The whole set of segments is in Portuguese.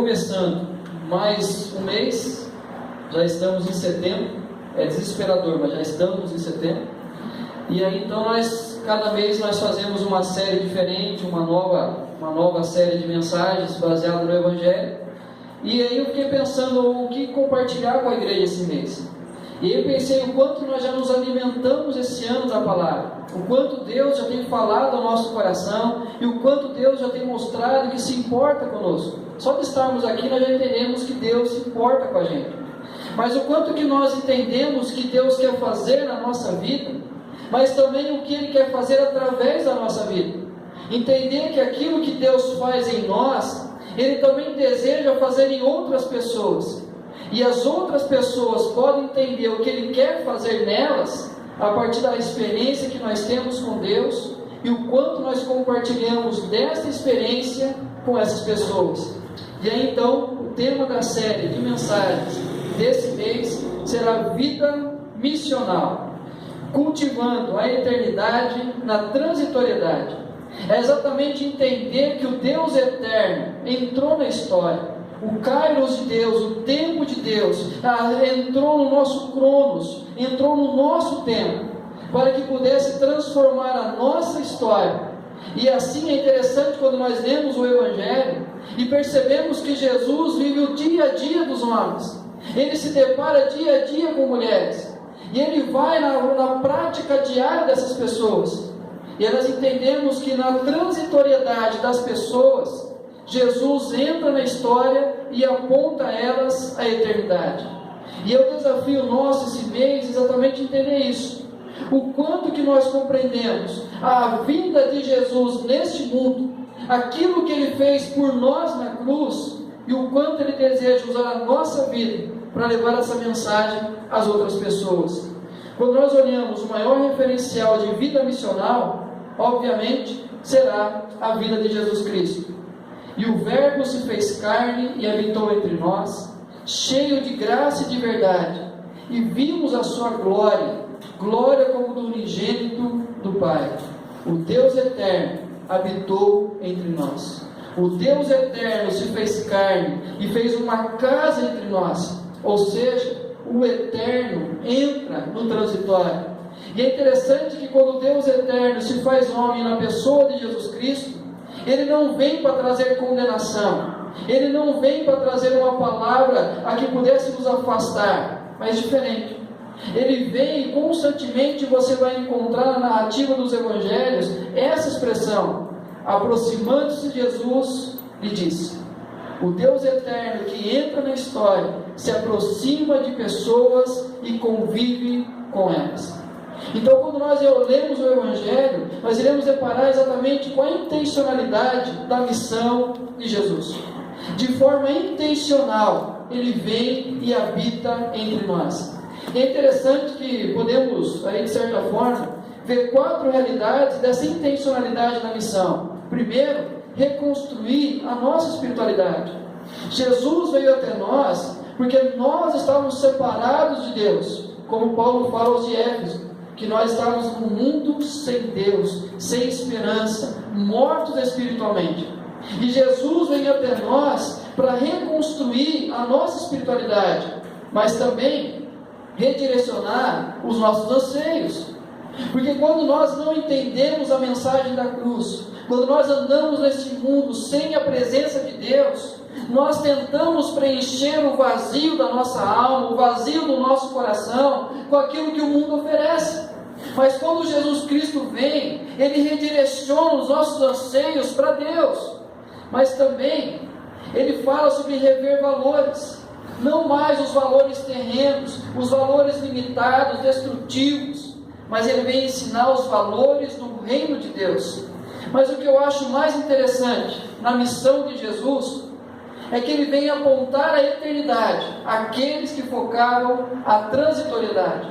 começando mais um mês, já estamos em setembro, é desesperador, mas já estamos em setembro, e aí então cada mês nós fazemos uma série diferente, uma nova série de mensagens baseada no Evangelho, e aí eu fiquei pensando o que compartilhar com a igreja esse mês. E eu pensei o quanto nós já nos alimentamos esse ano da palavra, o quanto Deus já tem falado ao nosso coração, e o quanto Deus já tem mostrado que se importa conosco. Só de estarmos aqui nós já entendemos que Deus se importa com a gente. Mas o quanto que nós entendemos que Deus quer fazer na nossa vida, mas também o que Ele quer fazer através da nossa vida. Entender que aquilo que Deus faz em nós, Ele também deseja fazer em outras pessoas. E as outras pessoas podem entender o que Ele quer fazer nelas a partir da experiência que nós temos com Deus e o quanto nós compartilhamos desta experiência com essas pessoas. E aí então o tema da série de mensagens desse mês será Vida Missional, cultivando a eternidade na transitoriedade. É exatamente entender que o Deus eterno entrou na história. O Kairos de Deus, o tempo de Deus, entrou no nosso Cronos, entrou no nosso tempo, para que pudesse transformar a nossa história. E assim é interessante quando nós lemos o Evangelho e percebemos que Jesus vive o dia a dia dos homens. Ele se depara dia a dia com mulheres. E ele vai na prática diária dessas pessoas. E nós entendemos que na transitoriedade das pessoas, Jesus entra na história e aponta a elas a eternidade. E é o desafio nosso esse mês exatamente entender isso. O quanto que nós compreendemos a vinda de Jesus neste mundo, aquilo que Ele fez por nós na cruz, e o quanto Ele deseja usar a nossa vida para levar essa mensagem às outras pessoas. Quando nós olhamos o maior referencial de vida missional, obviamente, será a vida de Jesus Cristo. E o Verbo se fez carne e habitou entre nós, cheio de graça e de verdade, e vimos a sua glória, glória como do unigênito do Pai. O Deus eterno habitou entre nós. O Deus eterno se fez carne e fez uma casa entre nós, ou seja, o eterno entra no transitório. E é interessante que quando Deus eterno se faz homem na pessoa de Jesus Cristo, Ele não vem para trazer condenação, Ele não vem para trazer uma palavra a que pudesse nos afastar, mas diferente. Ele vem e constantemente você vai encontrar na narrativa dos evangelhos essa expressão: aproximando-se de Jesus, lhe disse. O Deus eterno que entra na história se aproxima de pessoas e convive com elas. Então, quando nós lemos o Evangelho, nós iremos deparar exatamente com a intencionalidade da missão de Jesus. De forma intencional, Ele vem e habita entre nós. E é interessante que podemos, aí, de certa forma, ver 4 realidades dessa intencionalidade da missão. Primeiro, reconstruir a nossa espiritualidade. Jesus veio até nós porque nós estávamos separados de Deus, como Paulo fala aos de Éfeso, que nós estávamos num mundo sem Deus, sem esperança, mortos espiritualmente. E Jesus veio até nós para reconstruir a nossa espiritualidade, mas também redirecionar os nossos anseios. Porque quando nós não entendemos a mensagem da cruz, quando nós andamos neste mundo sem a presença de Deus, nós tentamos preencher o vazio da nossa alma, o vazio do nosso coração, com aquilo que o mundo oferece. Mas quando Jesus Cristo vem, Ele redireciona os nossos anseios para Deus. Mas também, Ele fala sobre rever valores, não mais os valores terrenos, os valores limitados, destrutivos, mas Ele vem ensinar os valores do reino de Deus. Mas o que eu acho mais interessante na missão de Jesus é que Ele vem apontar a eternidade àqueles que focaram a transitoriedade.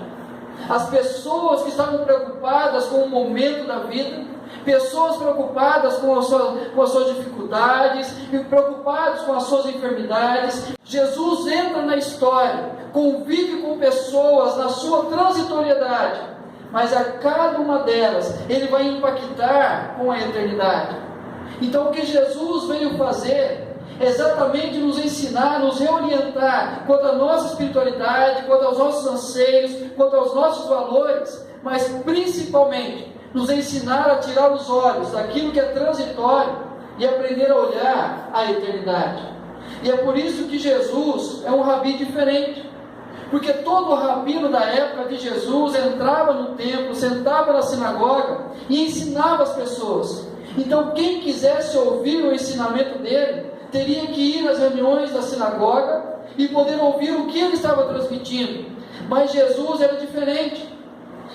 As pessoas que estavam preocupadas com o momento da vida, pessoas preocupadas com as suas dificuldades, preocupadas com as suas enfermidades. Jesus entra na história, convive com pessoas na sua transitoriedade, mas a cada uma delas Ele vai impactar com a eternidade. Então o que Jesus veio fazer, exatamente nos ensinar, nos reorientar quanto à nossa espiritualidade, quanto aos nossos anseios, quanto aos nossos valores, mas principalmente nos ensinar a tirar os olhos daquilo que é transitório e aprender a olhar a eternidade. E é por isso que Jesus é um rabi diferente, porque todo rabino da época de Jesus entrava no templo, sentava na sinagoga e ensinava as pessoas. Então quem quisesse ouvir o ensinamento dele, teria que ir nas reuniões da sinagoga e poder ouvir o que ele estava transmitindo. Mas Jesus era diferente,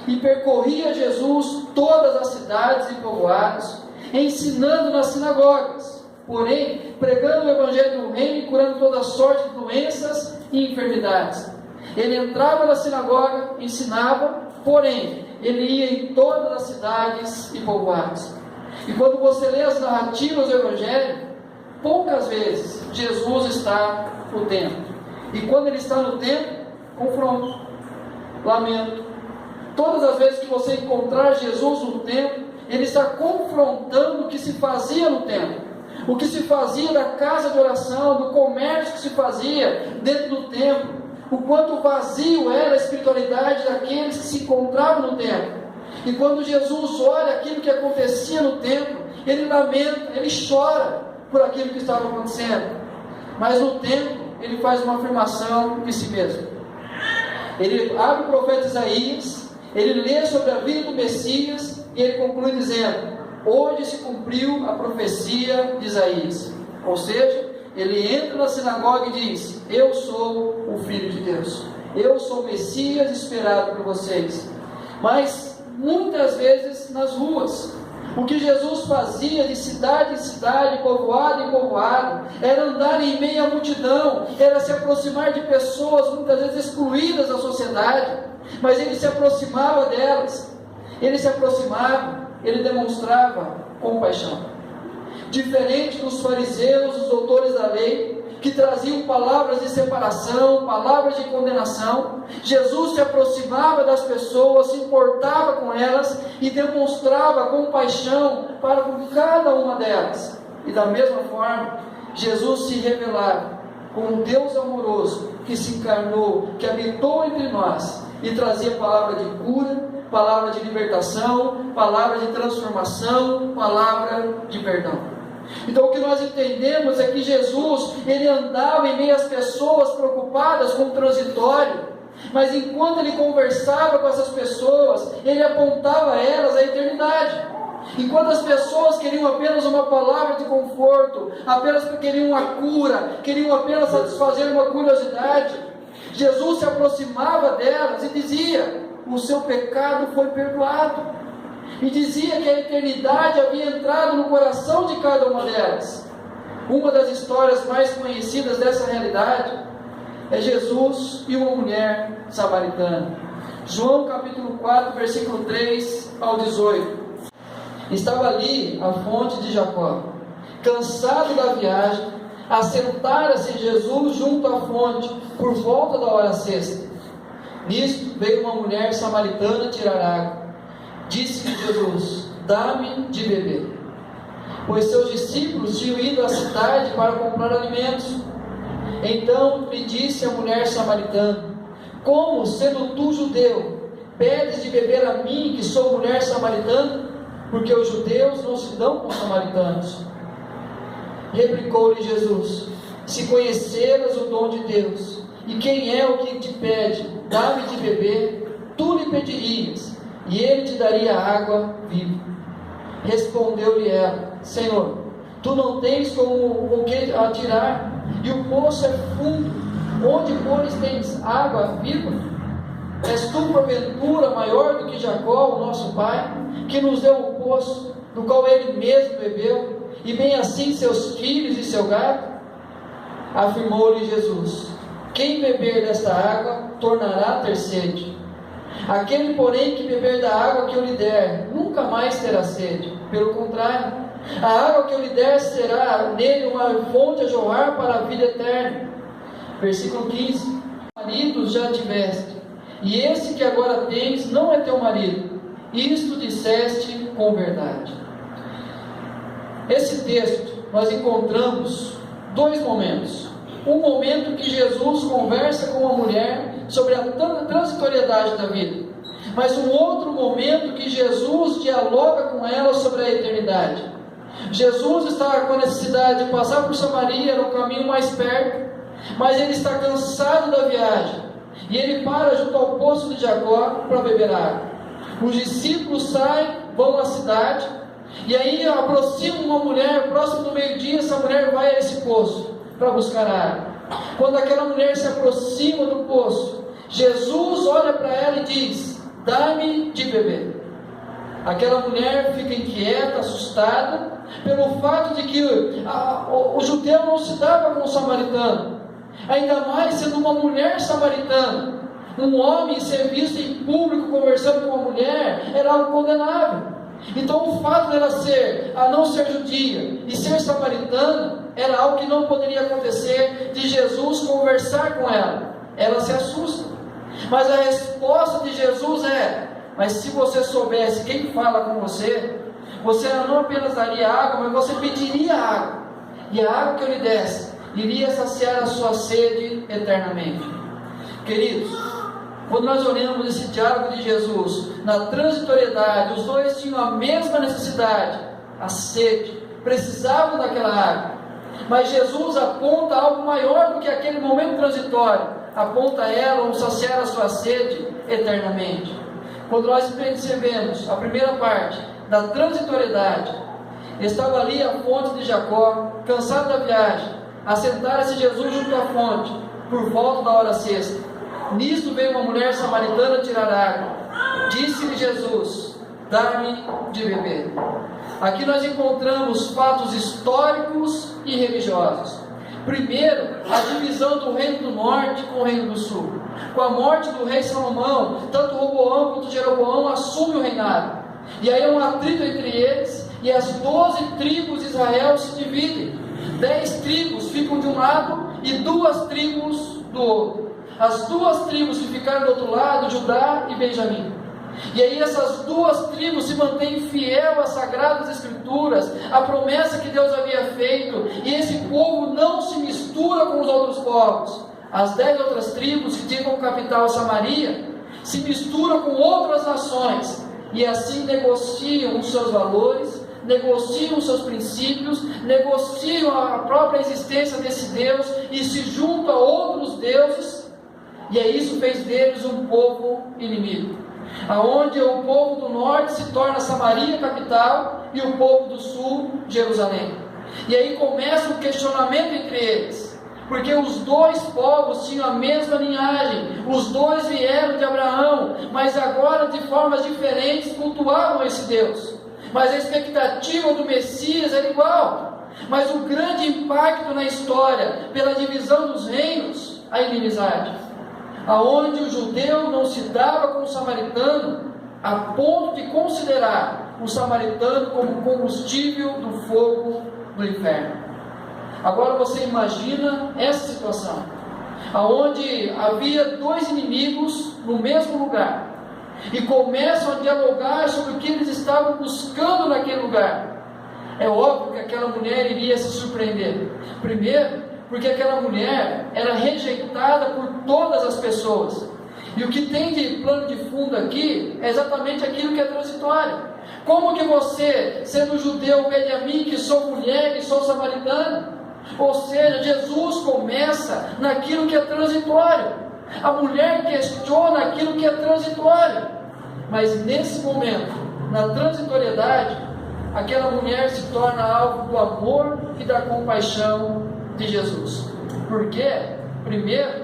e percorria Jesus todas as cidades e povoados, ensinando nas sinagogas, porém pregando o evangelho do reino e curando toda sorte de doenças e enfermidades. Ele entrava na sinagoga, ensinava, porém ele ia em todas as cidades e povoados. E quando você lê as narrativas do evangelho, poucas vezes Jesus está no templo. E quando ele está no templo, confronto, lamento. Todas as vezes que você encontrar Jesus no templo, ele está confrontando o que se fazia no templo, o que se fazia da casa de oração, do comércio que se fazia dentro do templo, o quanto vazio era a espiritualidade daqueles que se encontravam no templo. E quando Jesus olha aquilo que acontecia no templo, ele lamenta, ele chora por aquilo que estava acontecendo. Mas no templo, ele faz uma afirmação de si mesmo. Ele abre o profeta Isaías, ele lê sobre a vida do Messias e ele conclui dizendo: hoje se cumpriu a profecia de Isaías. Ou seja, ele entra na sinagoga e diz: eu sou o Filho de Deus, eu sou o Messias esperado por vocês. Mas muitas vezes nas ruas, o que Jesus fazia de cidade em cidade, povoado em povoado, era andar em meio à multidão, era se aproximar de pessoas muitas vezes excluídas da sociedade, mas ele se aproximava delas, ele se aproximava, ele demonstrava compaixão. Diferente dos fariseus, dos doutores da lei, que traziam palavras de separação, palavras de condenação, Jesus se aproximava das pessoas, se importava com elas e demonstrava compaixão para com cada uma delas. E da mesma forma, Jesus se revelava como um Deus amoroso que se encarnou, que habitou entre nós e trazia palavra de cura, palavra de libertação, palavra de transformação, palavra de perdão. Então o que nós entendemos é que Jesus, ele andava em meio às pessoas preocupadas com o transitório, mas enquanto ele conversava com essas pessoas, ele apontava a elas a eternidade. Enquanto as pessoas queriam apenas uma palavra de conforto, apenas queriam uma cura, queriam apenas satisfazer uma curiosidade, Jesus se aproximava delas e dizia: o seu pecado foi perdoado. E dizia que a eternidade havia entrado no coração de cada uma delas. Uma das histórias mais conhecidas dessa realidade é Jesus e uma mulher samaritana. João capítulo 4, versículo 3 ao 18. Estava ali a fonte de Jacó. Cansado da viagem, assentara-se Jesus junto à fonte, por volta da hora sexta. Nisto veio uma mulher samaritana tirar água. Disse-lhe Jesus: dá-me de beber. Pois seus discípulos tinham ido à cidade para comprar alimentos. Então lhe disse a mulher samaritana: como, sendo tu judeu, pedes de beber a mim, que sou mulher samaritana? Porque os judeus não se dão com os samaritanos. Replicou-lhe Jesus: se conheceras o dom de Deus, e quem é o que te pede, dá-me de beber, tu lhe pedirias, e ele te daria água viva. Respondeu-lhe ela: Senhor, tu não tens com que atirar, e o poço é fundo, onde, pois, tens água viva? És tu, porventura, maior do que Jacó, o nosso pai, que nos deu o poço, do qual ele mesmo bebeu, e bem assim seus filhos e seu gado? Afirmou-lhe Jesus: quem beber desta água, tornará a ter sede. Aquele, porém, que beber da água que eu lhe der, nunca mais terá sede. Pelo contrário, a água que eu lhe der será nele uma fonte a jorrar para a vida eterna. Versículo 15. Maridos já tiveste, e esse que agora tens não é teu marido. Isto disseste com verdade. Esse texto nós encontramos dois momentos. Um momento que Jesus conversa com a mulher sobre a transitoriedade da vida, mas um outro momento que Jesus dialoga com ela sobre a eternidade. Jesus está com a necessidade de passar por Samaria, era o caminho mais perto, mas ele está cansado da viagem, e ele para junto ao poço de Jacó para beber água. Os discípulos saem, vão à cidade, e aí aproxima uma mulher, próximo do meio-dia, essa mulher vai a esse poço para buscar água. Quando aquela mulher se aproxima do poço, Jesus olha para ela e diz: dá-me de beber. Aquela mulher fica inquieta, assustada, pelo fato de que o judeu não se dava com o samaritano, ainda mais sendo uma mulher samaritana. Um homem ser visto em público conversando com uma mulher era algo condenável. Então o fato dela não ser judia e ser samaritana era algo que não poderia acontecer, de Jesus conversar com ela. Ela se assusta, mas a resposta de Jesus é: mas se você soubesse quem fala com você, você não apenas daria água, mas você pediria água, e a água que eu lhe desse iria saciar a sua sede eternamente. Queridos, quando nós olhamos esse diálogo de Jesus, na transitoriedade, os dois tinham a mesma necessidade, a sede, precisavam daquela água, mas Jesus aponta algo maior do que aquele momento transitório, aponta ela um saciar a sua sede eternamente. Quando nós percebemos a primeira parte da transitoriedade, estava ali a fonte de Jacó, cansado da viagem, assentara-se Jesus junto à fonte, por volta da hora sexta. Nisto veio uma mulher samaritana tirar água. Disse-lhe Jesus: dá-me de beber. Aqui nós encontramos fatos históricos e religiosos. Primeiro, a divisão do reino do norte com o reino do sul. Com a morte do rei Salomão, tanto Roboão quanto Jeroboão assumem o reinado. E aí é um atrito entre eles, e as 12 tribos de Israel se dividem. 10 tribos ficam de um lado e 2 tribos do outro. As 2 tribos que ficaram do outro lado, Judá e Benjamim. E aí essas 2 tribos se mantêm fiel às sagradas escrituras, à promessa que Deus havia feito, e esse povo não se mistura com os outros povos. As 10 outras tribos que tinham como capital Samaria se misturam com outras nações, e assim negociam os seus valores, negociam os seus princípios, negociam a própria existência desse Deus, e se juntam a outros deuses, e aí isso fez deles um povo inimigo, aonde o povo do norte se torna Samaria capital, e o povo do sul Jerusalém. E aí começa um questionamento entre eles, porque os 2 povos tinham a mesma linhagem, os 2 vieram de Abraão, mas agora de formas diferentes cultuavam esse Deus, mas a expectativa do Messias era igual. Mas o grande impacto na história, pela divisão dos reinos, a inimizade, aonde o judeu não se dava com o samaritano, a ponto de considerar o samaritano como combustível do fogo do inferno. Agora você imagina essa situação, aonde havia 2 inimigos no mesmo lugar, e começam a dialogar sobre o que eles estavam buscando naquele lugar. É óbvio que aquela mulher iria se surpreender. Primeiro, porque aquela mulher era rejeitada por todas as pessoas. E o que tem de plano de fundo aqui é exatamente aquilo que é transitório. Como que você, sendo judeu, pede a mim que sou mulher e sou samaritana? Ou seja, Jesus começa naquilo que é transitório. A mulher questiona aquilo que é transitório. Mas nesse momento, na transitoriedade, aquela mulher se torna alvo do amor e da compaixão de Jesus. Por quê? Primeiro,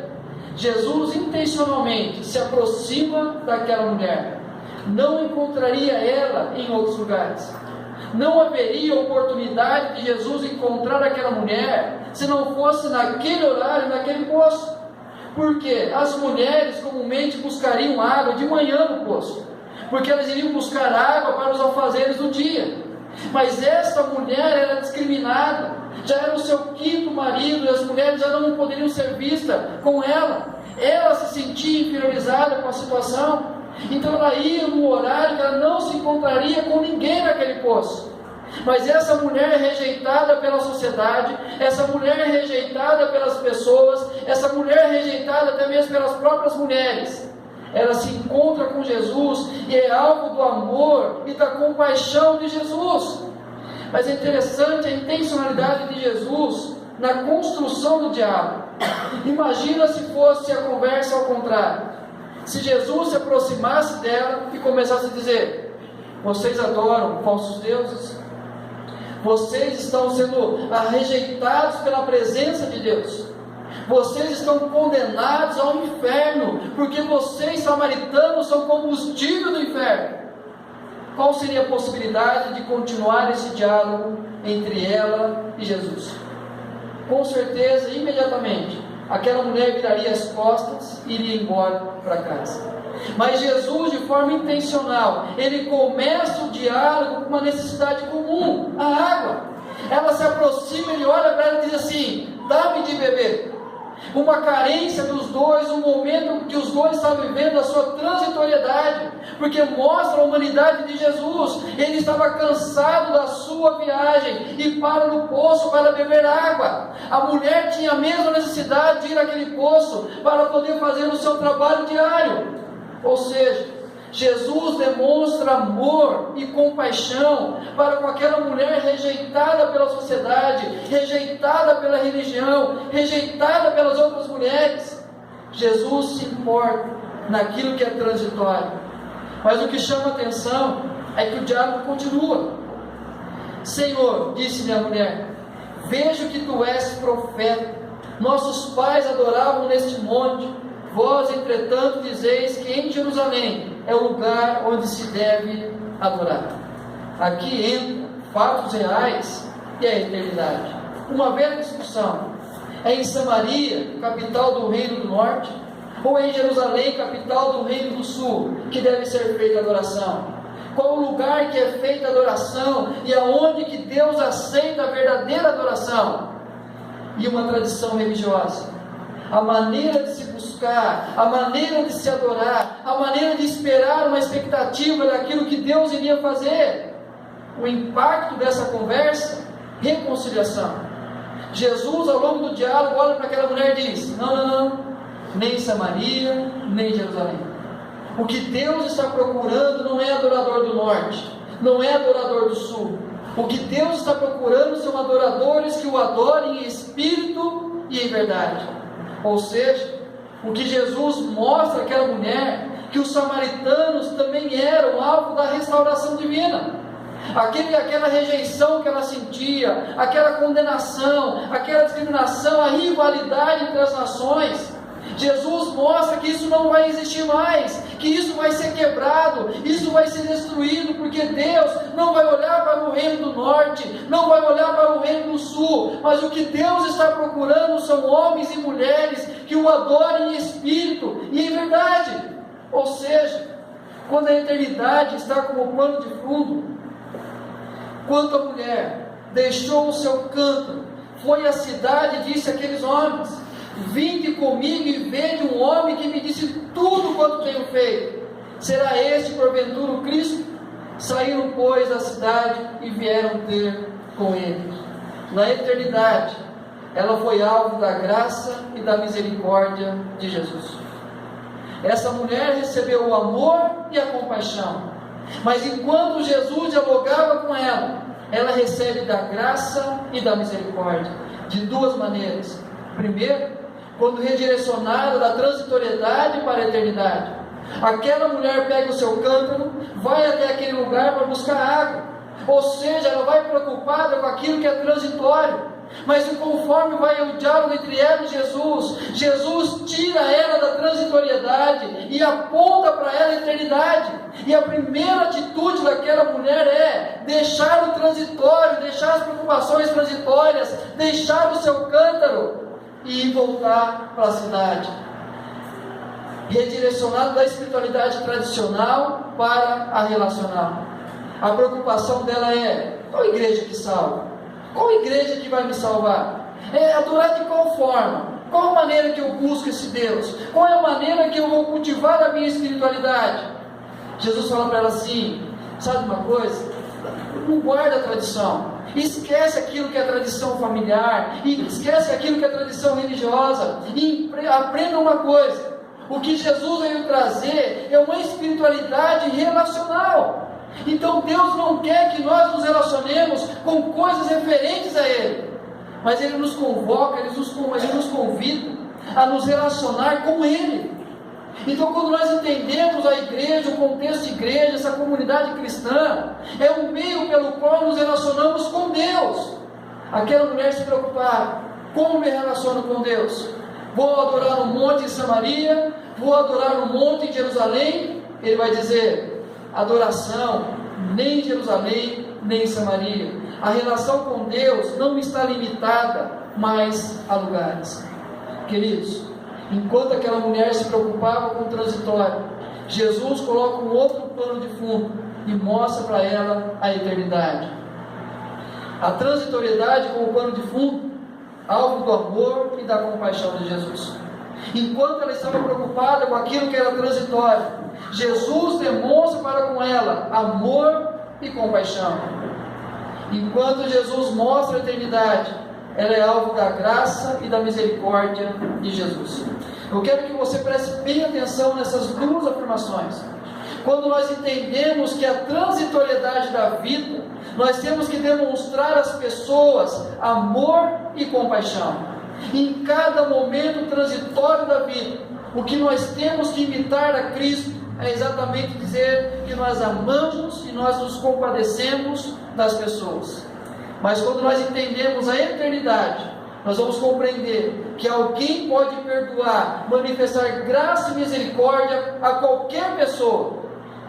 Jesus intencionalmente se aproxima daquela mulher. Não encontraria ela em outros lugares. Não haveria oportunidade de Jesus encontrar aquela mulher se não fosse naquele horário, naquele poço. Porque as mulheres comumente buscariam água de manhã no poço, porque elas iriam buscar água para os afazeres do dia. Mas esta mulher era discriminada, já era o seu 5º marido, e as mulheres já não poderiam ser vistas com ela. Ela se sentia inferiorizada com a situação, então ela ia num horário que ela não se encontraria com ninguém naquele poço. Mas essa mulher rejeitada pela sociedade, essa mulher rejeitada pelas pessoas, essa mulher rejeitada até mesmo pelas próprias mulheres, ela se encontra com Jesus e é alvo do amor e da compaixão de Jesus. Mas é interessante a intencionalidade de Jesus na construção do diálogo. Imagina se fosse a conversa ao contrário. Se Jesus se aproximasse dela e começasse a dizer: vocês adoram falsos deuses? Vocês estão sendo rejeitados pela presença de Deus. Vocês estão condenados ao inferno, porque vocês, samaritanos, são combustível do inferno. Qual seria a possibilidade de continuar esse diálogo entre ela e Jesus? Com certeza, imediatamente, aquela mulher viraria as costas e iria embora para casa. Mas Jesus, de forma intencional, ele começa o diálogo com uma necessidade comum, a água. Ela se aproxima, ele olha para ela e diz assim: dá-me de beber. Uma carência dos dois, um momento que os dois estavam vivendo a sua transitoriedade, porque mostra a humanidade de Jesus. Ele estava cansado da sua viagem e para no poço para beber água. A mulher tinha a mesma necessidade de ir àquele poço para poder fazer o seu trabalho diário. Ou seja, Jesus demonstra amor e compaixão para com aquela mulher rejeitada pela sociedade, rejeitada pela religião, rejeitada pelas outras mulheres. Jesus se importa naquilo que é transitório. Mas o que chama a atenção é que o diálogo continua. Senhor, disse-lhe a mulher, vejo que tu és profeta. Nossos pais adoravam neste monte. Vós, entretanto, dizeis que em Jerusalém é o lugar onde se deve adorar. Aqui entra fatos reais e a eternidade. Uma velha discussão: é em Samaria, capital do reino do norte, ou é em Jerusalém, capital do reino do sul, que deve ser feita a adoração? Qual o lugar que é feita a adoração e aonde que Deus aceita a verdadeira adoração? E uma tradição religiosa, a maneira de se buscar, a maneira de se adorar, a maneira de esperar uma expectativa daquilo que Deus iria fazer. O impacto dessa conversa: reconciliação. Jesus, ao longo do diálogo, olha para aquela mulher e diz: não, nem Samaria, nem Jerusalém. O que Deus está procurando não é adorador do norte, não é adorador do sul. O que Deus está procurando são adoradores que o adorem em espírito e em verdade. Ou seja, o que Jesus mostra àquela mulher, que os samaritanos também eram alvo da restauração divina. Aquela rejeição que ela sentia, aquela condenação, aquela discriminação, a rivalidade entre as nações, Jesus mostra que isso não vai existir mais, que isso vai ser quebrado, isso vai ser destruído, porque Deus não vai olhar para o reino do norte, não vai olhar para o reino do sul, mas o que Deus está procurando são homens e mulheres que o adorem em espírito e em verdade. Ou seja, quando a eternidade está como pano de fundo, quando a mulher deixou o seu cântaro, foi à cidade e disse àqueles homens: vinde comigo e vede um homem que me disse tudo quanto tenho feito. Será este porventura o Cristo? Saíram, pois, da cidade e vieram ter com ele. Na eternidade, ela foi alvo da graça e da misericórdia de Jesus. Essa mulher recebeu o amor e a compaixão, mas enquanto Jesus dialogava com ela, ela recebe da graça e da misericórdia, de duas maneiras. Primeiro, quando redirecionada da transitoriedade para a eternidade, aquela mulher pega o seu cântaro, vai até aquele lugar para buscar água, ou seja, ela vai preocupada com aquilo que é transitório, mas conforme vai o diálogo entre ela e Jesus, Jesus tira ela da transitoriedade e aponta para ela a eternidade. E a primeira atitude daquela mulher é deixar o transitório, deixar as preocupações transitórias, deixar o seu cântaro e voltar para a cidade, redirecionado da espiritualidade tradicional para a relacional. A preocupação dela é: qual igreja que salva? Qual igreja que vai me salvar? Adorar de qual forma? Qual a maneira que eu busco esse Deus? Qual é a maneira que eu vou cultivar a minha espiritualidade? Jesus fala para ela assim: sabe uma coisa? não guarda a tradição, esquece aquilo que é tradição familiar, e esquece aquilo que é tradição religiosa, e aprenda uma coisa: o que Jesus veio trazer é uma espiritualidade relacional. Então Deus não quer que nós nos relacionemos com coisas referentes a Ele, mas Ele nos convoca, Ele nos convida a nos relacionar com Ele. Então, quando nós entendemos a igreja, o contexto de igreja, essa comunidade cristã, é um meio pelo qual nos relacionamos com Deus. Aquela mulher se preocupava: como me relaciono com Deus? Vou adorar no monte em Samaria? Vou adorar no monte em Jerusalém? Ele vai dizer: adoração nem em Jerusalém, nem em Samaria. A relação com Deus não está limitada mais a lugares. Queridos, enquanto aquela mulher se preocupava com o transitório, Jesus coloca um outro pano de fundo e mostra para ela a eternidade. A transitoriedade como pano de fundo, alvo do amor e da compaixão de Jesus. Enquanto ela estava preocupada com aquilo que era transitório, Jesus demonstra para com ela amor e compaixão. Enquanto Jesus mostra a eternidade, ela é alvo da graça e da misericórdia de Jesus. Eu quero que você preste bem atenção nessas duas afirmações. Quando nós entendemos que a transitoriedade da vida, nós temos que demonstrar às pessoas amor e compaixão. Em cada momento transitório da vida, o que nós temos que imitar a Cristo é exatamente dizer que nós amamos e nós nos compadecemos das pessoas. Mas quando nós entendemos a eternidade, nós vamos compreender que alguém pode perdoar, manifestar graça e misericórdia a qualquer pessoa,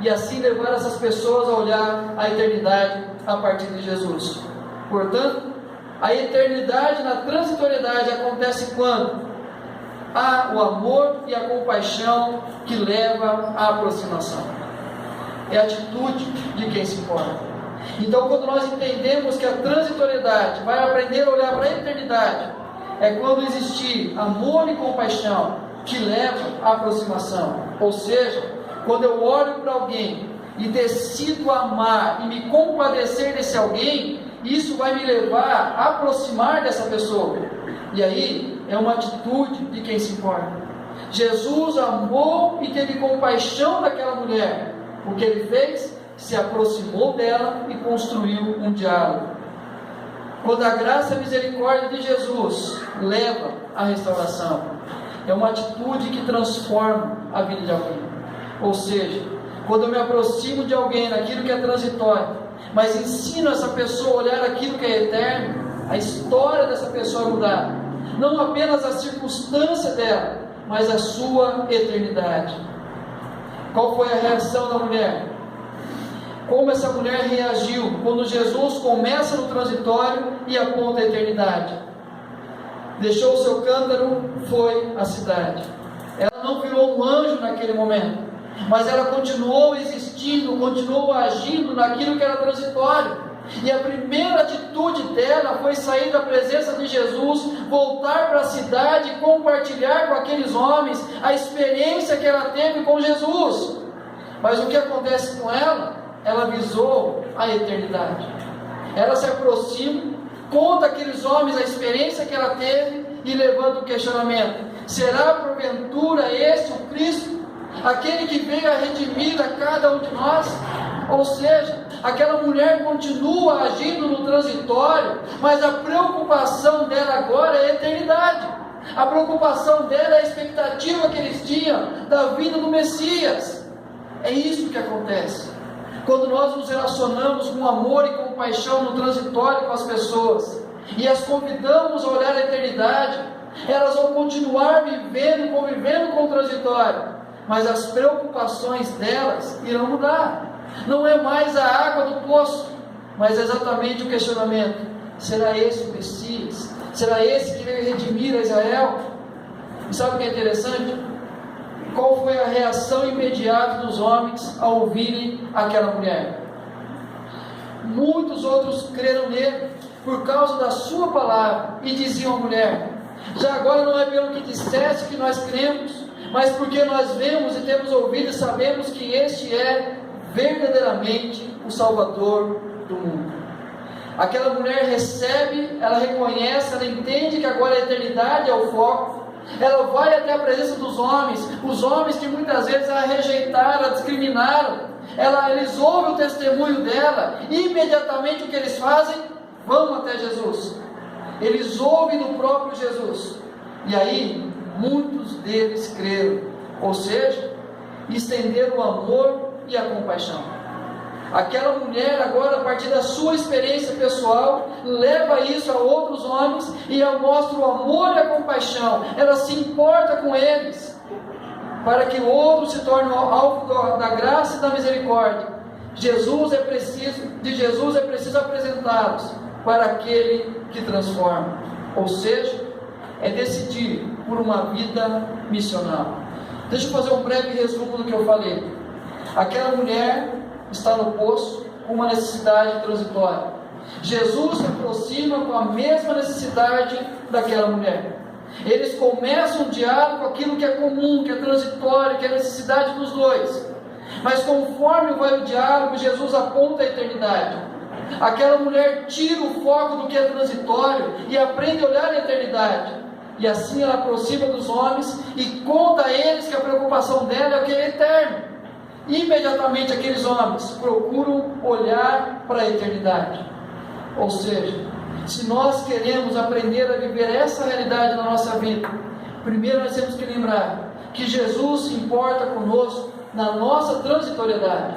e assim levar essas pessoas a olhar a eternidade a partir de Jesus. Portanto, a eternidade na transitoriedade acontece quando há o amor e a compaixão que leva à aproximação. É a atitude de quem se importa. Então, quando nós entendemos que a transitoriedade vai aprender a olhar para a eternidade, é quando existir amor e compaixão que leva à aproximação. Ou seja, quando eu olho para alguém e decido amar e me compadecer desse alguém, isso vai me levar a aproximar dessa pessoa. E aí é uma atitude de quem se importa. Jesus amou e teve compaixão daquela mulher. O que ele fez? Se aproximou dela e construiu um diálogo. Quando a graça e a misericórdia de Jesus leva à restauração, é uma atitude que transforma a vida de alguém. Ou seja, quando eu me aproximo de alguém naquilo que é transitório, mas ensino essa pessoa a olhar aquilo que é eterno, a história dessa pessoa mudar, não apenas a circunstância dela, mas a sua eternidade. Qual foi a reação da mulher? Como essa mulher reagiu quando Jesus começa no transitório e aponta a eternidade? Deixou o seu cântaro, foi à cidade. Ela não virou um anjo naquele momento, mas ela continuou existindo, continuou agindo naquilo que era transitório. E a primeira atitude dela foi sair da presença de Jesus, voltar para a cidade e compartilhar com aqueles homens a experiência que ela teve com Jesus. Mas o que acontece com ela? Ela visou a eternidade. Ela se aproxima, conta àqueles homens a experiência que ela teve e levanta o questionamento: será porventura este o Cristo? Aquele que veio a redimir a cada um de nós? Ou seja, aquela mulher continua agindo no transitório, mas a preocupação dela agora é a eternidade. A preocupação dela é a expectativa que eles tinham da vinda do Messias. É isso que acontece quando nós nos relacionamos com amor e compaixão no transitório com as pessoas e as convidamos a olhar a eternidade. Elas vão continuar vivendo, convivendo com o transitório, mas as preocupações delas irão mudar. Não é mais a água do poço, mas exatamente o questionamento: será esse o Messias? Será esse que veio redimir a Israel? E sabe o que é interessante? Qual foi a reação imediata dos homens ao ouvirem aquela mulher? Muitos outros creram nele por causa da sua palavra e diziam à mulher: já agora não é pelo que disseste que nós cremos, mas porque nós vemos e temos ouvido e sabemos que este é verdadeiramente o Salvador do mundo. Aquela mulher recebe, ela reconhece, ela entende que agora a eternidade é o foco. Ela vai até a presença dos homens, os homens que muitas vezes a rejeitaram, a discriminaram. Eles ouvem o testemunho dela, e imediatamente o que eles fazem? Vão até Jesus. Eles ouvem do próprio Jesus. E aí, muitos deles creram, ou seja, estenderam o amor e a compaixão. Aquela mulher agora, a partir da sua experiência pessoal, leva isso a outros homens e ela mostra o amor e a compaixão. Ela se importa com eles, para que outros se tornem alvo da graça e da misericórdia. De Jesus é preciso apresentá-los para aquele que transforma. Ou seja, é decidir por uma vida missional. Deixa eu fazer um breve resumo do que eu falei. Aquela mulher está no poço com uma necessidade transitória. Jesus se aproxima com a mesma necessidade daquela mulher. Eles começam um diálogo com aquilo que é comum, que é transitório, que é a necessidade dos dois. Mas conforme vai o diálogo, Jesus aponta a eternidade. Aquela mulher tira o foco do que é transitório e aprende a olhar a eternidade. E assim ela aproxima dos homens e conta a eles que a preocupação dela é o que é eterno. Imediatamente aqueles homens procuram olhar para a eternidade. Ou seja, se nós queremos aprender a viver essa realidade na nossa vida, primeiro nós temos que lembrar que Jesus se importa conosco na nossa transitoriedade.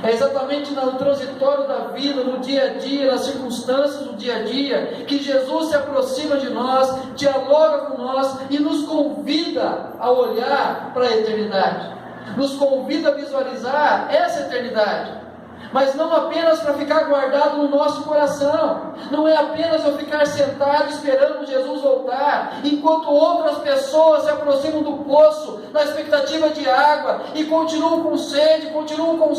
É exatamente no transitório da vida, no dia a dia, nas circunstâncias do dia a dia, que Jesus se aproxima de nós, dialoga com nós e nos convida a olhar para a eternidade. Nos convida a visualizar essa eternidade, mas não apenas para ficar guardado no nosso coração. Não é apenas eu ficar sentado esperando Jesus voltar, enquanto outras pessoas se aproximam do poço na expectativa de água e continuam com sede, continuam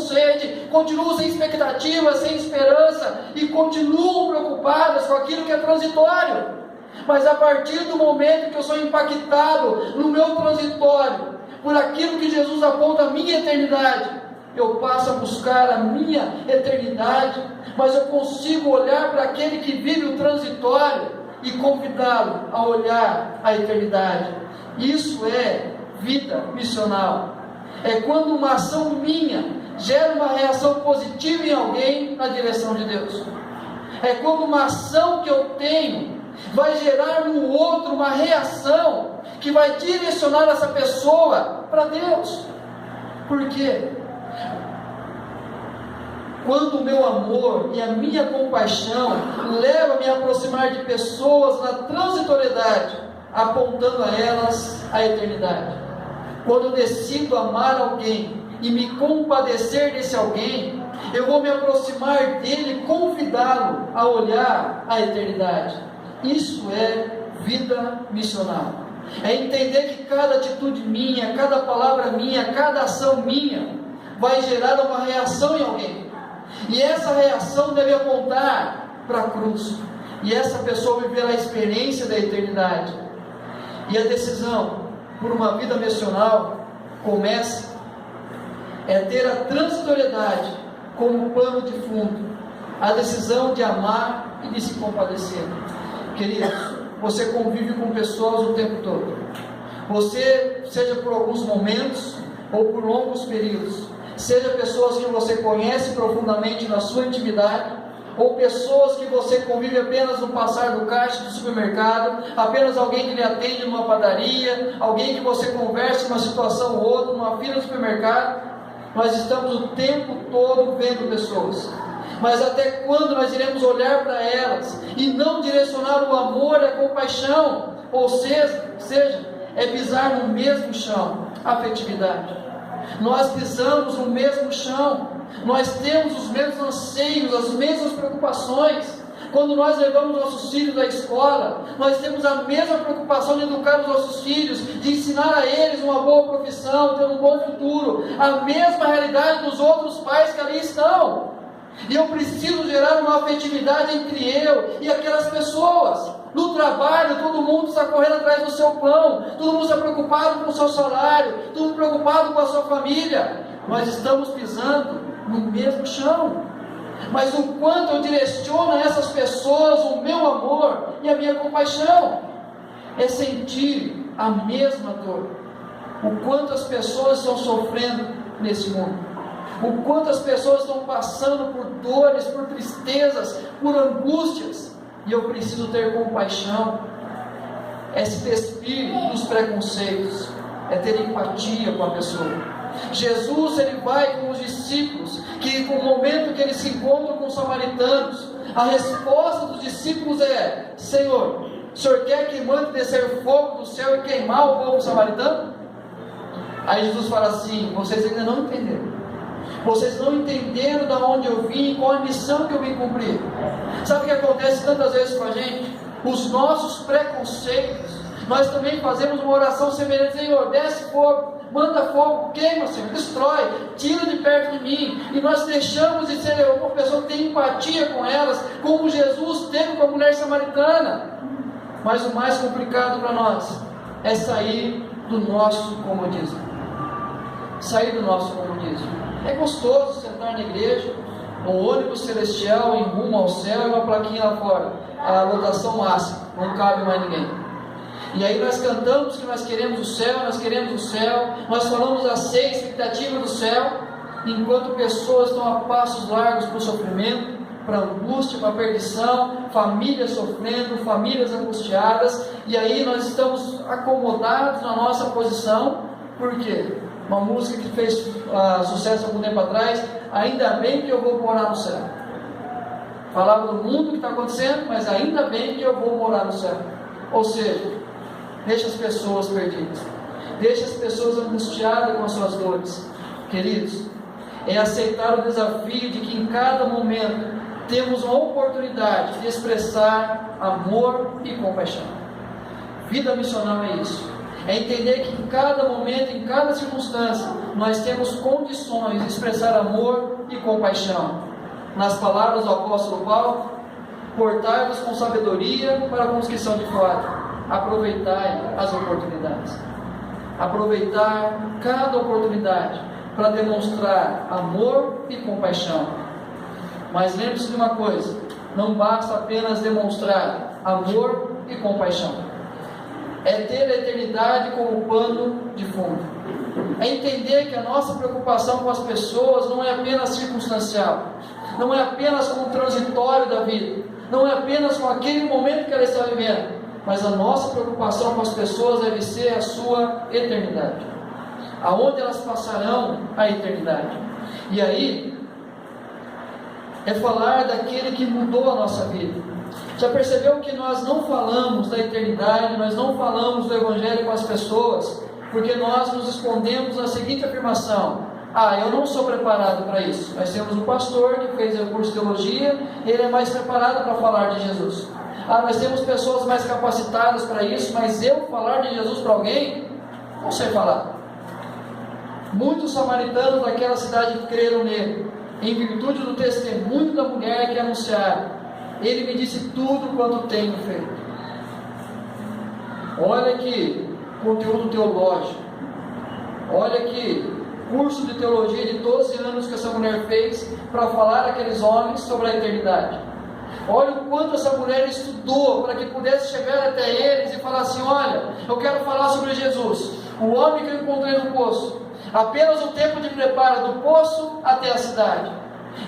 sem expectativa, sem esperança e continuam preocupadas com aquilo que é transitório. Mas a partir do momento que eu sou impactado no meu transitório por aquilo que Jesus aponta a minha eternidade, eu passo a buscar a minha eternidade, mas eu consigo olhar para aquele que vive o transitório e convidá-lo a olhar a eternidade. Isso é vida missional. É quando uma ação minha gera uma reação positiva em alguém na direção de Deus. É quando uma ação que eu tenho vai gerar no outro uma reação que vai direcionar essa pessoa para Deus. Por quê? Quando o meu amor e a minha compaixão levam a me aproximar de pessoas na transitoriedade, apontando a elas a eternidade. Quando eu decido amar alguém e me compadecer desse alguém, eu vou me aproximar dele e convidá-lo a olhar a eternidade. Isso é vida missional. É entender que cada atitude minha, cada palavra minha, cada ação minha vai gerar uma reação em alguém. E essa reação deve apontar para a cruz. E essa pessoa viver a experiência da eternidade. E a decisão por uma vida missional começa ter a transitoriedade como pano de fundo. A decisão de amar e de se compadecer. Queridos, você convive com pessoas o tempo todo. Você, seja por alguns momentos ou por longos períodos, seja pessoas que você conhece profundamente na sua intimidade, ou pessoas que você convive apenas no passar do caixa do supermercado, apenas alguém que lhe atende numa padaria, alguém que você conversa em uma situação ou outra, numa fila do supermercado. Nós estamos o tempo todo vendo pessoas. Mas até quando nós iremos olhar para elas e não direcionar o amor e a compaixão? Ou seja, é pisar no mesmo chão, afetividade. Nós pisamos no mesmo chão, nós temos os mesmos anseios, as mesmas preocupações. Quando nós levamos nossos filhos à escola, nós temos a mesma preocupação de educar os nossos filhos, de ensinar a eles uma boa profissão, ter um bom futuro, a mesma realidade dos outros pais que ali estão. E eu preciso gerar uma afetividade entre eu e aquelas pessoas. No trabalho, todo mundo está correndo atrás do seu pão, todo mundo está preocupado com o seu salário, todo mundo preocupado com a sua família. Nós estamos pisando no mesmo chão. mas o quanto eu direciono a essas pessoas o meu amor e a minha compaixão. É sentir a mesma dor. O quanto as pessoas estão sofrendo nesse mundo. O quanto as pessoas estão passando por dores, por tristezas, por angústias. E eu preciso ter compaixão. É se despir dos preconceitos. É ter empatia com a pessoa. Jesus, ele vai com os discípulos, que no momento que eles se encontram com os samaritanos, a resposta dos discípulos é: Senhor, o Senhor quer que mande descer fogo do céu e queimar o povo samaritano? Aí Jesus fala assim: vocês ainda não entenderam. Vocês não entenderam de onde eu vim e qual a missão que eu vim cumprir. Sabe o que acontece tantas vezes com a gente? Os nossos preconceitos. Nós também fazemos uma oração semelhante: Senhor, desce fogo, manda fogo, queima, Senhor, destrói, tira de perto de mim. E nós deixamos de ser uma pessoa que tem empatia com elas, como Jesus teve com a mulher samaritana. Mas o mais complicado para nós é sair do nosso comodismo. Sair do nosso comodismo. É gostoso sentar na igreja, um ônibus celestial em rumo ao céu e uma plaquinha lá fora: a lotação máxima, não cabe mais ninguém. E aí nós cantamos que nós queremos o céu, nós queremos o céu, nós falamos a ser expectativa do céu, enquanto pessoas estão a passos largos para o sofrimento, para a angústia, para a perdição, famílias sofrendo, famílias angustiadas, e aí nós estamos acomodados na nossa posição. Por quê? Uma música que fez sucesso há algum tempo atrás: ainda bem que eu vou morar no céu. Falava do mundo que está acontecendo, mas ainda bem que eu vou morar no céu. Ou seja, deixa as pessoas perdidas, deixa as pessoas angustiadas com as suas dores. Queridos, é aceitar o desafio de que em cada momento temos uma oportunidade de expressar amor e compaixão. Vida missional é isso. É entender que em cada momento, em cada circunstância, nós temos condições de expressar amor e compaixão. Nas palavras do apóstolo Paulo: portai-vos com sabedoria para com os que são de fora. Aproveitai as oportunidades. Aproveitar cada oportunidade para demonstrar amor e compaixão. Mas lembre-se de uma coisa: não basta apenas demonstrar amor e compaixão. É ter a eternidade como pano de fundo. É entender que a nossa preocupação com as pessoas não é apenas circunstancial, não é apenas com o transitório da vida, não é apenas com aquele momento que ela está vivendo, mas a nossa preocupação com as pessoas deve ser a sua eternidade, aonde elas passarão a eternidade. E aí é falar daquele que mudou a nossa vida. Já percebeu que nós não falamos da eternidade, nós não falamos do Evangelho com as pessoas, porque nós nos escondemos na seguinte afirmação: eu não sou preparado para isso. Nós temos um pastor que fez o curso de teologia, ele é mais preparado para falar de Jesus. Nós temos pessoas mais capacitadas para isso, mas eu falar de Jesus para alguém, não sei falar. Muitos samaritanos daquela cidade creram nele, em virtude do testemunho da mulher que anunciaram: ele me disse tudo quanto tenho feito. Olha que conteúdo teológico. Olha que curso de teologia de 12 anos que essa mulher fez para falar àqueles homens sobre a eternidade. Olha o quanto essa mulher estudou para que pudesse chegar até eles e falar assim: olha, eu quero falar sobre Jesus, o homem que eu encontrei no poço. Apenas o tempo de preparo do poço até a cidade.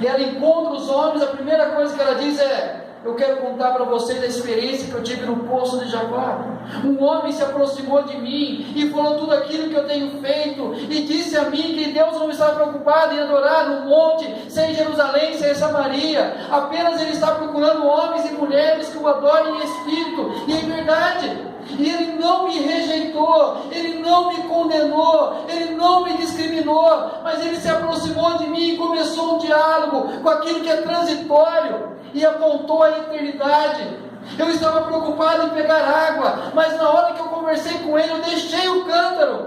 E ela encontra os homens, a primeira coisa que ela diz é: eu quero contar para vocês a experiência que eu tive no poço de Jacó. Um homem se aproximou de mim e falou tudo aquilo que eu tenho feito, e disse a mim que Deus não está preocupado em adorar no monte, sem Jerusalém, sem Samaria. Apenas Ele está procurando homens e mulheres que o adorem em espírito e em verdade. E Ele não me rejeitou, Ele não me condenou, Ele não me discriminou, mas Ele se aproximou de mim e começou um diálogo com aquilo que é transitório e apontou a eternidade. Eu estava preocupado em pegar água, mas na hora que eu conversei com Ele, eu deixei o cântaro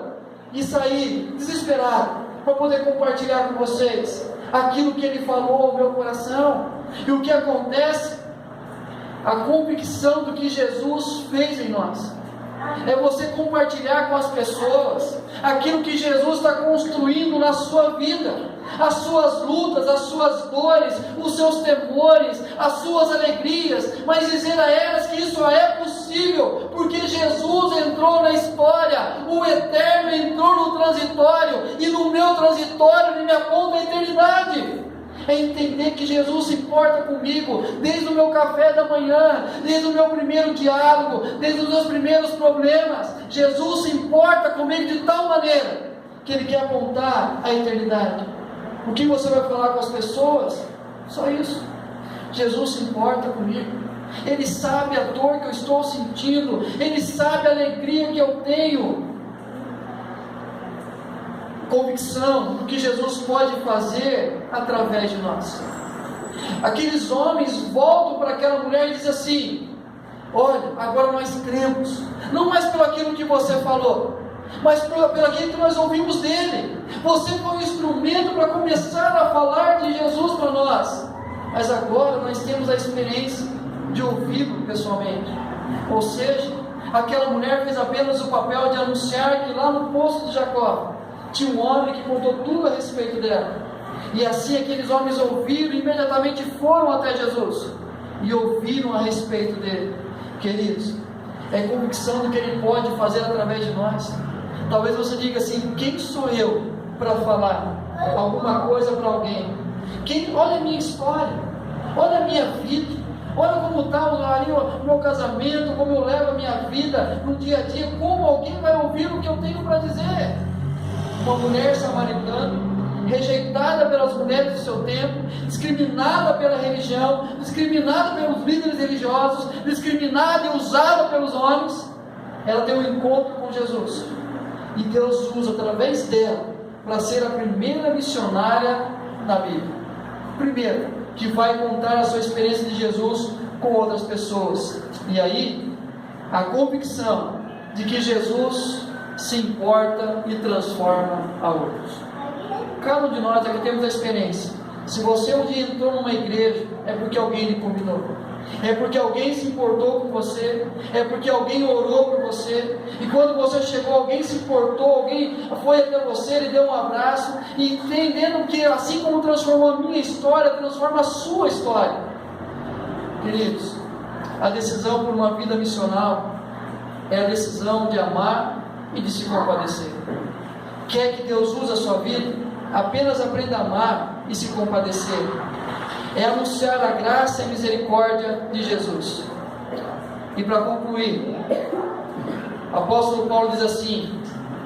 e saí desesperado para poder compartilhar com vocês aquilo que Ele falou ao meu coração. E o que acontece? A convicção do que Jesus fez em nós. É você compartilhar com as pessoas aquilo que Jesus está construindo na sua vida, as suas lutas, as suas dores, os seus temores, as suas alegrias, mas dizer a elas que isso é possível, porque Jesus entrou na história, o eterno entrou no transitório, e no meu transitório ele me aponta a eternidade. É entender que Jesus se importa comigo, desde o meu café da manhã, desde o meu primeiro diálogo, desde os meus primeiros problemas. Jesus se importa comigo de tal maneira, que Ele quer apontar a eternidade. O que você vai falar com as pessoas? Só isso. Jesus se importa comigo. Ele sabe a dor que eu estou sentindo, Ele sabe a alegria que eu tenho. Convicção do que Jesus pode fazer através de nós. Aqueles homens voltam para aquela mulher e dizem assim: olha, agora nós cremos, não mais pelo aquilo que você falou, mas pelo aquilo que nós ouvimos dele. Você foi um instrumento para começar a falar de Jesus para nós, mas agora nós temos a experiência de ouvi-lo pessoalmente. Ou seja, aquela mulher fez apenas o papel de anunciar que lá no poço de Jacó tinha um homem que contou tudo a respeito dela. E assim aqueles homens ouviram e imediatamente foram até Jesus e ouviram a respeito dele. Queridos, é convicção do que Ele pode fazer através de nós. Talvez você diga assim: quem sou eu para falar alguma coisa para alguém? Olha a minha história, olha a minha vida, olha como está o meu casamento, como eu levo a minha vida no dia a dia. Como alguém vai ouvir o que eu tenho para dizer? Uma mulher samaritana, rejeitada pelas mulheres do seu tempo, discriminada pela religião, discriminada pelos líderes religiosos, discriminada e usada pelos homens, ela tem um encontro com Jesus, e Deus usa através dela para ser a primeira missionária na Bíblia, primeira que vai contar a sua experiência de Jesus com outras pessoas. E aí a convicção de que Jesus se importa e transforma a outros. Cada um de nós aqui temos a experiência. Se você um dia entrou numa igreja, é porque alguém lhe convidou, é porque alguém se importou com você, é porque alguém orou por você, e quando você chegou, alguém se importou, alguém foi até você, lhe deu um abraço, e entendendo que assim como transformou a minha história, transforma a sua história. Queridos, a decisão por uma vida missional é a decisão de amar e de se compadecer. Quer que Deus use a sua vida? Apenas aprenda a amar e se compadecer. É anunciar a graça e a misericórdia de Jesus. E para concluir, o apóstolo Paulo diz assim: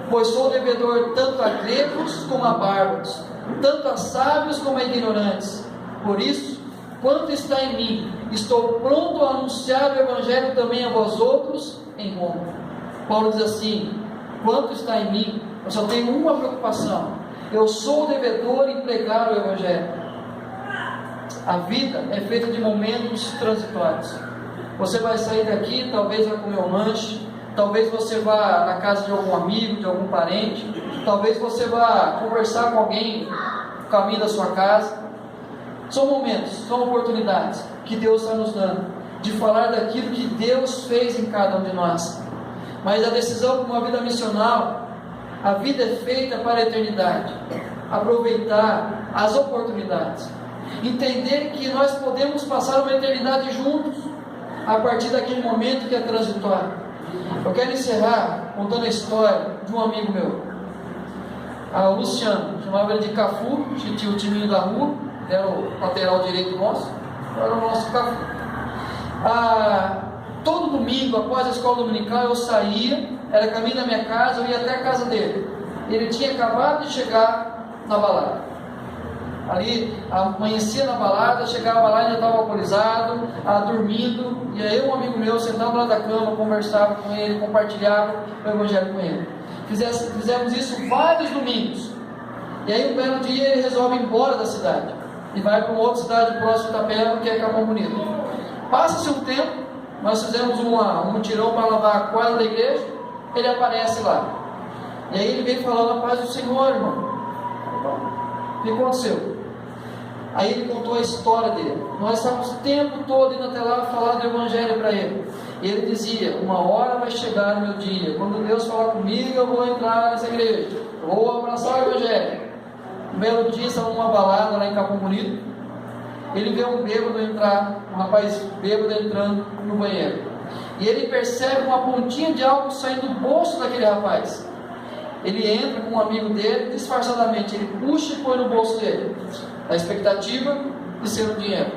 pois sou devedor tanto a gregos como a bárbaros, tanto a sábios como a ignorantes. Por isso, quanto está em mim, estou pronto a anunciar o evangelho também a vós outros em Roma. Paulo diz assim: quanto está em mim, eu só tenho uma preocupação: eu sou o devedor em pregar o evangelho. A vida é feita de momentos transitórios. Você vai sair daqui, talvez vai comer um lanche, talvez você vá na casa de algum amigo, de algum parente, talvez você vá conversar com alguém no caminho da sua casa. São momentos, são oportunidades que Deus está nos dando de falar daquilo que Deus fez em cada um de nós. Mas a decisão por uma vida missional, a vida é feita para a eternidade. Aproveitar as oportunidades, entender que nós podemos passar uma eternidade juntos, a partir daquele momento que é transitório. Eu quero encerrar contando a história de um amigo meu, o Luciano, chamava ele de Cafu, que tinha o timinho da rua, era o lateral direito nosso, era o nosso Cafu. Todo domingo, após a escola dominical, eu saía, era caminho da minha casa, eu ia até a casa dele. Ele tinha acabado de chegar na balada. Ali, amanhecia na balada, chegava lá e já estava alcoolizado, dormindo. E aí um amigo meu sentava lá da cama, conversava com ele, compartilhava o evangelho com ele. Fizemos isso vários domingos. E aí um belo dia ele resolve ir embora da cidade e vai para uma outra cidade próxima de Itapeva, que é Capão Bonito. Passa-se um tempo, nós fizemos um mutirão para lavar a quadra da igreja, ele aparece lá. E aí ele veio falando: a paz do Senhor, irmão. O que aconteceu? Aí ele contou a história dele. Nós estávamos o tempo todo indo até lá falar do evangelho para ele. E ele dizia: uma hora vai chegar o meu dia, quando Deus falar comigo, eu vou entrar nessa igreja, eu vou abraçar o Evangelho. Um belo dia, estava numa balada lá em Capão Bonito, ele vê um bêbado entrar, um rapaz bêbado entrando no banheiro, e ele percebe uma pontinha de algo saindo do bolso daquele rapaz. Ele entra com um amigo dele, disfarçadamente, ele puxa e põe no bolso dele, a expectativa de ser um dinheiro.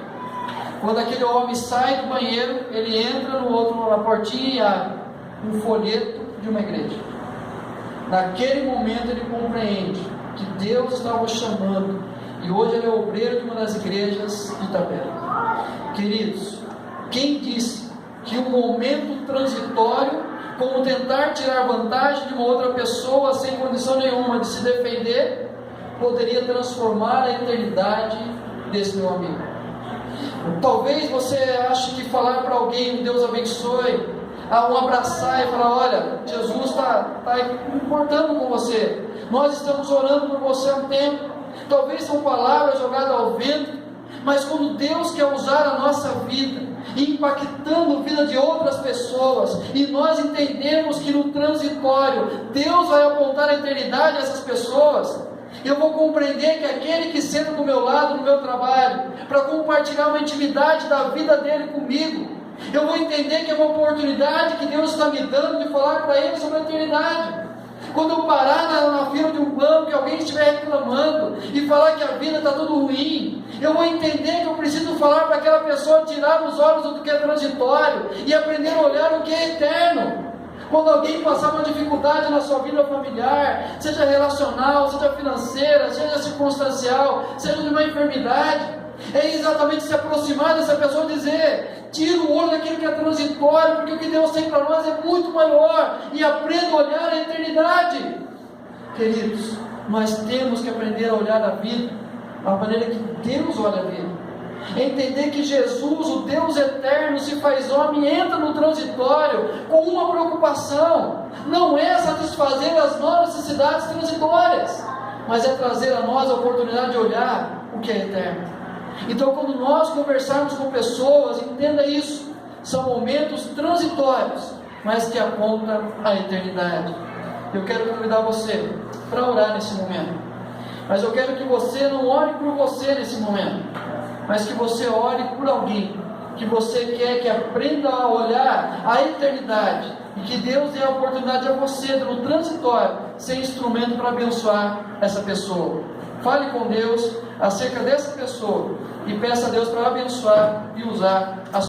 Quando aquele homem sai do banheiro, ele entra no outro, na portinha, e abre um folheto de uma igreja. Naquele momento ele compreende que Deus estava o chamando, e hoje ele é obreiro de uma das igrejas de Itapera. Queridos, quem disse que um momento transitório, como tentar tirar vantagem de uma outra pessoa sem condição nenhuma de se defender, poderia transformar a eternidade desse meu amigo? Talvez você ache que falar para alguém, Deus abençoe, um abraçar e falar: olha, Jesus está importando com você, nós estamos orando por você há um tempo. Talvez são palavras jogadas ao vento, mas quando Deus quer usar a nossa vida, impactando a vida de outras pessoas, e nós entendemos que no transitório Deus vai apontar a eternidade a essas pessoas, eu vou compreender que aquele que senta do meu lado no meu trabalho, para compartilhar uma intimidade da vida dele comigo, eu vou entender que é uma oportunidade que Deus está me dando de falar para ele sobre a eternidade. Quando eu parar na fila de um banco e alguém estiver reclamando e falar que a vida está tudo ruim, eu vou entender que eu preciso falar para aquela pessoa tirar os olhos do que é transitório e aprender a olhar o que é eterno. Quando alguém passar uma dificuldade na sua vida familiar, seja relacional, seja financeira, seja circunstancial, seja de uma enfermidade, é exatamente se aproximar dessa pessoa e dizer: tira o olho daquilo que é transitório, porque o que Deus tem para nós é muito maior, e aprenda a olhar a eternidade. Queridos, nós temos que aprender a olhar a vida da maneira que Deus olha a vida, entender que Jesus, o Deus eterno, se faz homem, entra no transitório com uma preocupação: não é satisfazer as nossas necessidades transitórias, mas é trazer a nós a oportunidade de olhar o que é eterno. Então, quando nós conversarmos com pessoas, entenda isso: são momentos transitórios, mas que apontam a eternidade. Eu quero convidar você para orar nesse momento, mas eu quero que você não ore por você nesse momento, mas que você ore por alguém que você quer que aprenda a olhar a eternidade, e que Deus dê a oportunidade a você, no transitório, ser instrumento para abençoar essa pessoa. Fale com Deus acerca dessa pessoa e peça a Deus para abençoar e usar a sua